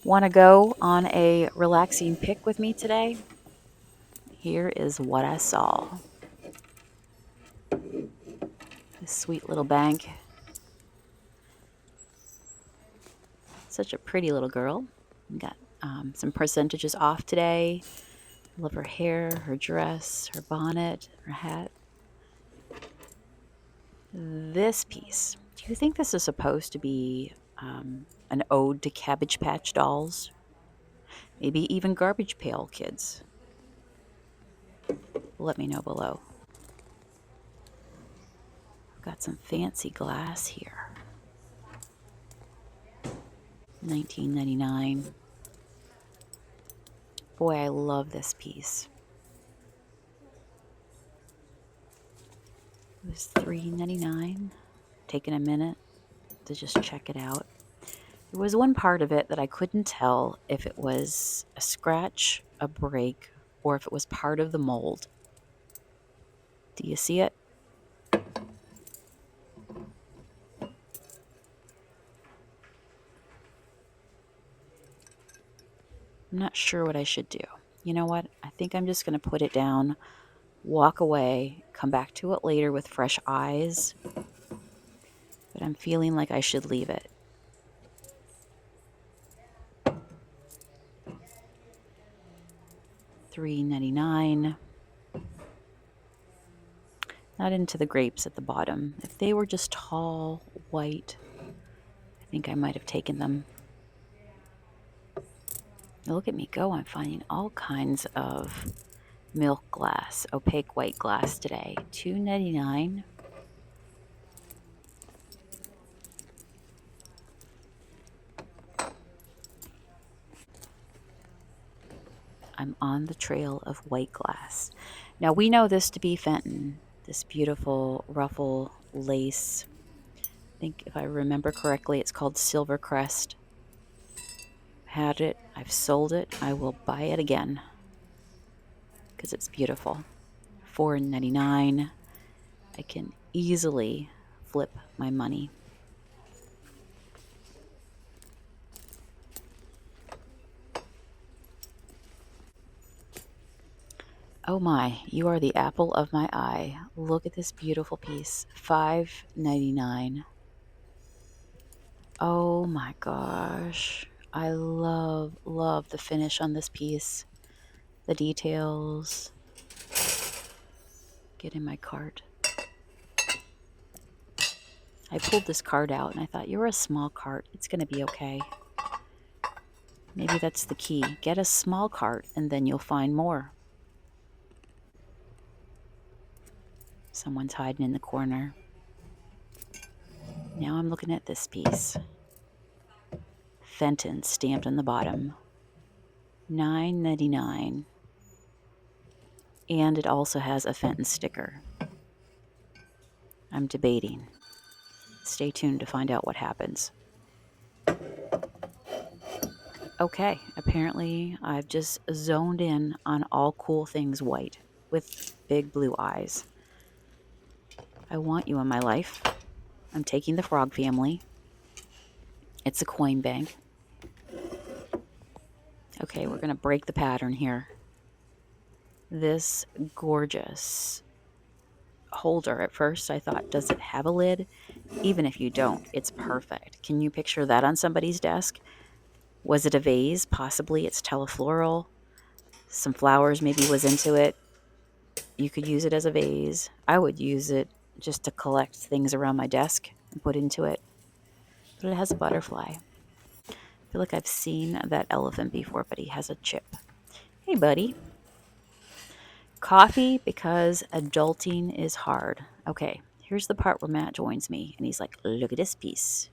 Want to go on a relaxing pick with me today? Here is what I saw. This sweet little bank. Such a pretty little girl. Got some percentages off today. Love her hair, her dress, her bonnet, her hat. This piece. Do you think this is supposed to be an ode to Cabbage Patch dolls? Maybe even Garbage Pail Kids? Let me know below. I've got some fancy glass here. $19.99. Boy, I love this piece. It was $3.99. Taking a minute to just check it out. There was one part of it that I couldn't tell if it was a scratch, a break, or if it was part of the mold. Do you see it? I'm not sure what I should do. You know what? I think I'm just going to put it down, walk away, come back to it later with fresh eyes. But I'm feeling like I should leave it. $3.99. Not into the grapes at the bottom. If they were just tall, white, I think I might have taken them. Look at me go. I'm finding all kinds of milk glass, opaque white glass today. $2.99. I'm on the trail of white glass. Now we know this to be Fenton, this beautiful ruffle lace. I think if I remember correctly, it's called Silver Crest. Had it, I've sold it, I will buy it again because it's beautiful. $4.99. I can easily flip my money. Oh my, you are the apple of my eye. Look at this beautiful piece. $5.99. Oh my gosh. I love the finish on this piece. The details. Get in my cart. I pulled this cart out and I thought, you're a small cart. It's going to be okay. Maybe that's the key. Get a small cart and then you'll find more. Someone's hiding in the corner. Now I'm looking at this piece. Fenton stamped on the bottom. $9.99. And it also has a Fenton sticker. I'm debating. Stay tuned to find out what happens. Okay, apparently I've just zoned in on all cool things white with big blue eyes. I want you in my life. I'm taking the frog family. It's a coin bank. Okay, we're going to break the pattern here. This gorgeous holder. At first I thought, does it have a lid? Even if you don't, it's perfect. Can you picture that on somebody's desk? Was it a vase? Possibly it's telefloral. Some flowers maybe was into it. You could use it as a vase. I would use it just to collect things around my desk and put into it. But it has a butterfly. I feel like I've seen that elephant before, but he has a chip. Hey, buddy. Coffee because adulting is hard. Okay, here's the part where Matt joins me, and he's like, look at this piece.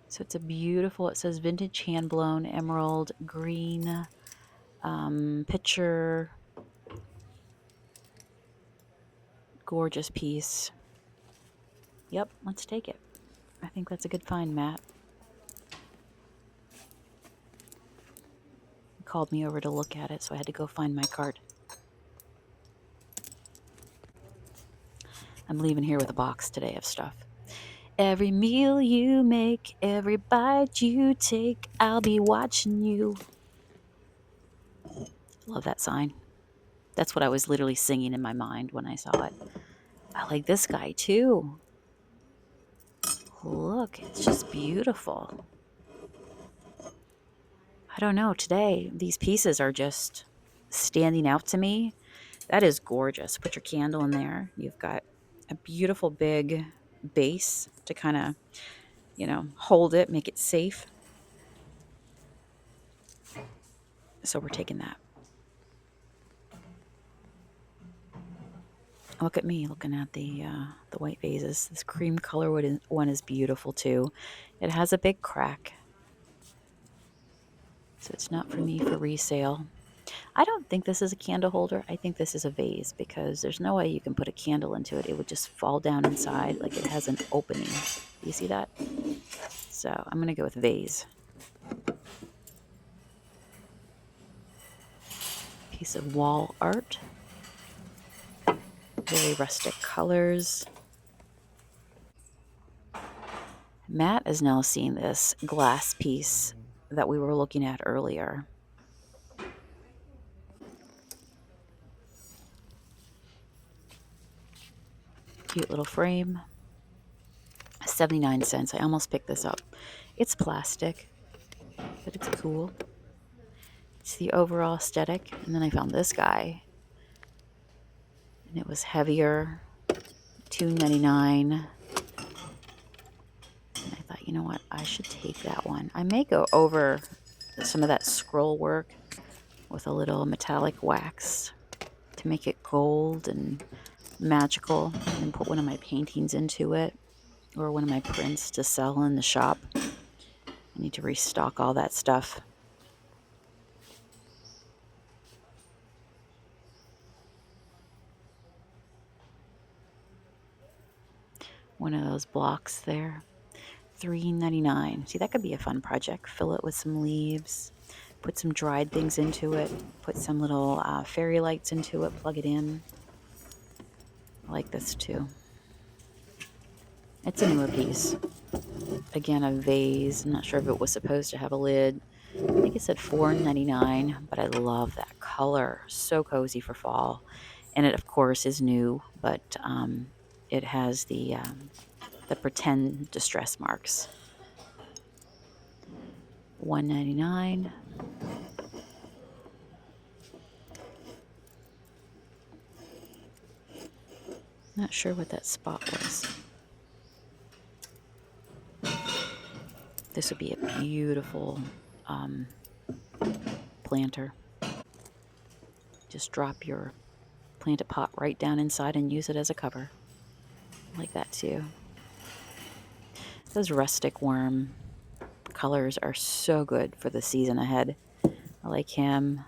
So it's a beautiful, it says vintage hand-blown emerald green picture. Gorgeous piece. Yep, let's take it. I think that's a good find, Matt. He called me over to look at it, so I had to go find my cart. I'm leaving here with a box today of stuff. Every meal you make, every bite you take, I'll be watching you. Love that sign. That's what I was literally singing in my mind when I saw it. I like this guy too. Look, it's just beautiful. I don't know, today these pieces are just standing out to me. That is gorgeous. Put your candle in there. You've got a beautiful big base to kind of, hold it, make it safe. So we're taking that. Look at me looking at the white vases. This cream color one is beautiful too. It has a big crack, so it's not for me for resale. I don't think this is a candle holder. I think this is a vase because there's no way you can put a candle into it. It would just fall down inside like it has an opening. Do you see that? So I'm going to go with vase. Piece of wall art. Very rustic colors. Matt is now seeing this glass piece that we were looking at earlier. Cute little frame. 79 cents. I almost picked this up. It's plastic, but it's cool. It's the overall aesthetic. And then I found this guy, and it was heavier. $2.99. And I thought, you know what? I should take that one. I may go over some of that scroll work with a little metallic wax to make it gold and magical, and put one of my paintings into it or one of my prints to sell in the shop. I need to restock all that stuff. One of those blocks there. $3.99. See, that could be a fun project. Fill it with some leaves, put some dried things into it, put some little fairy lights into it, plug it in. I like this too. It's a newer piece. Again, a vase. I'm not sure if it was supposed to have a lid. I think it said $4.99, but I love that color. So cozy for fall. And it, of course, is new, but it has the pretend distress marks. $1.99. Not sure what that spot was. This would be a beautiful planter. Just drop your planted pot right down inside and use it as a cover. I like that too. Those rustic worm colors are so good for the season ahead. I like him.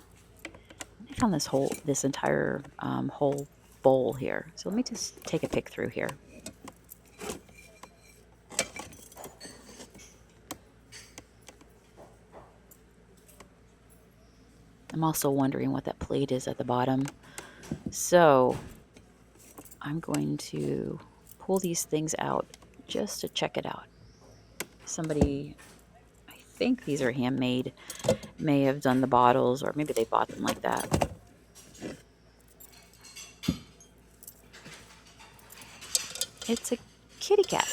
I found this entire whole bowl here. So let me just take a pick through here. I'm also wondering what that plate is at the bottom. So I'm going to pull these things out just to check it out. Somebody, I think these are handmade, may have done the bottles, or maybe they bought them like that. It's a kitty cat.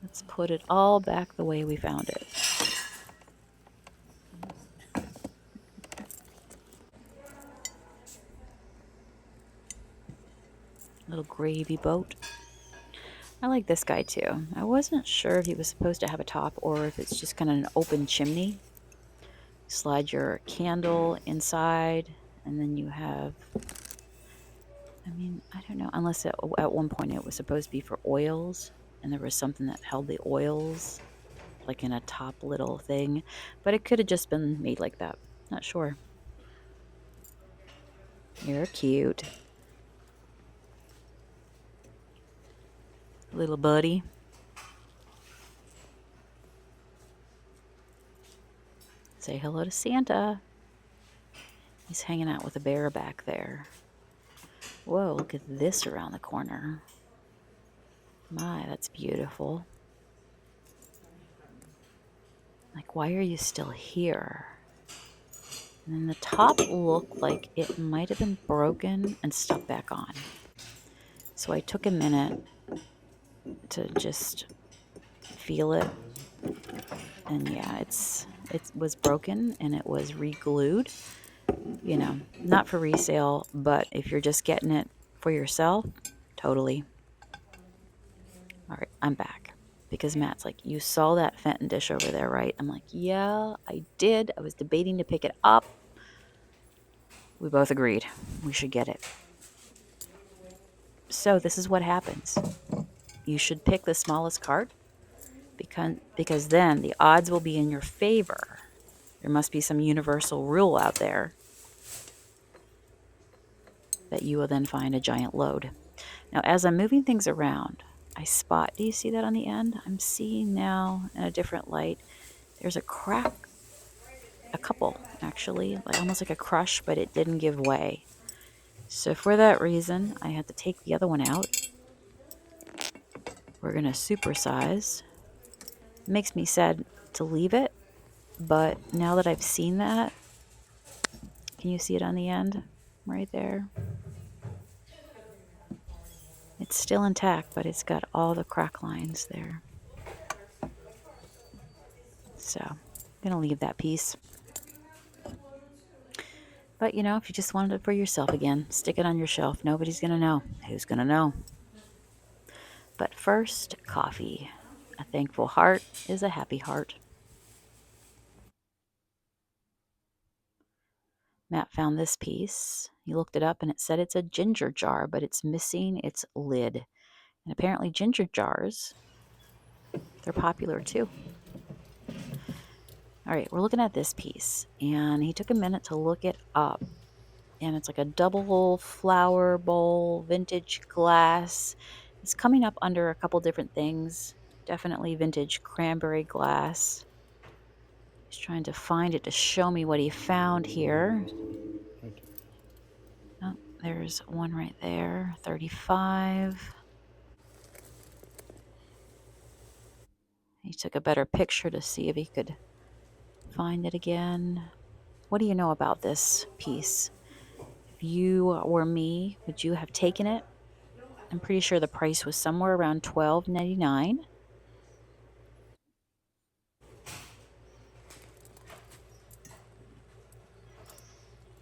Let's put it all back the way we found it. Little gravy boat. I like this guy too. I wasn't sure if he was supposed to have a top or if it's just kind of an open chimney. Slide your candle inside, and then you have, I don't know, unless at one point it was supposed to be for oils, and there was something that held the oils, like in a top little thing, but it could have just been made like that. Not sure. You're cute. Little buddy. Say hello to Santa. He's hanging out with a bear back there. Whoa, look at this around the corner. My, that's beautiful. Like, why are you still here? And then the top looked like it might have been broken and stuck back on. So I took a minute to just feel it. And yeah, it was broken and it was re-glued. You know, not for resale, but if you're just getting it for yourself, totally. All right, I'm back. Because Matt's like, you saw that Fenton dish over there, right? I'm like, yeah, I did. I was debating to pick it up. We both agreed we should get it. So this is what happens. You should pick the smallest cart because then the odds will be in your favor. There must be some universal rule out there that you will then find a giant load. Now, as I'm moving things around, I spot, do you see that on the end? I'm seeing now in a different light, there's a crack, a couple actually, like almost like a crush, but it didn't give way. So for that reason, I had to take the other one out. We're going to supersize. It makes me sad to leave it, but now that I've seen that, can you see it on the end? Right there. It's still intact, but it's got all the crack lines there. So I'm going to leave that piece. But, you know, if you just wanted it for yourself again, stick it on your shelf. Nobody's going to know. Who's going to know? But first, coffee. A thankful heart is a happy heart. Matt found this piece. He looked it up and it said it's a ginger jar, but it's missing its lid. And apparently ginger jars, they're popular too. All right, we're looking at this piece. And he took a minute to look it up. And it's like a double flower bowl, vintage glass. It's coming up under a couple different things. Definitely vintage cranberry glass. He's trying to find it to show me what he found here. Oh, there's one right there, 35. He took a better picture to see if he could find it again. What do you know about this piece? If you were me, would you have taken it? I'm pretty sure the price was somewhere around $12.99.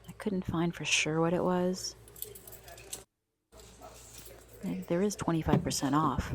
I couldn't find for sure what it was. There is 25% off.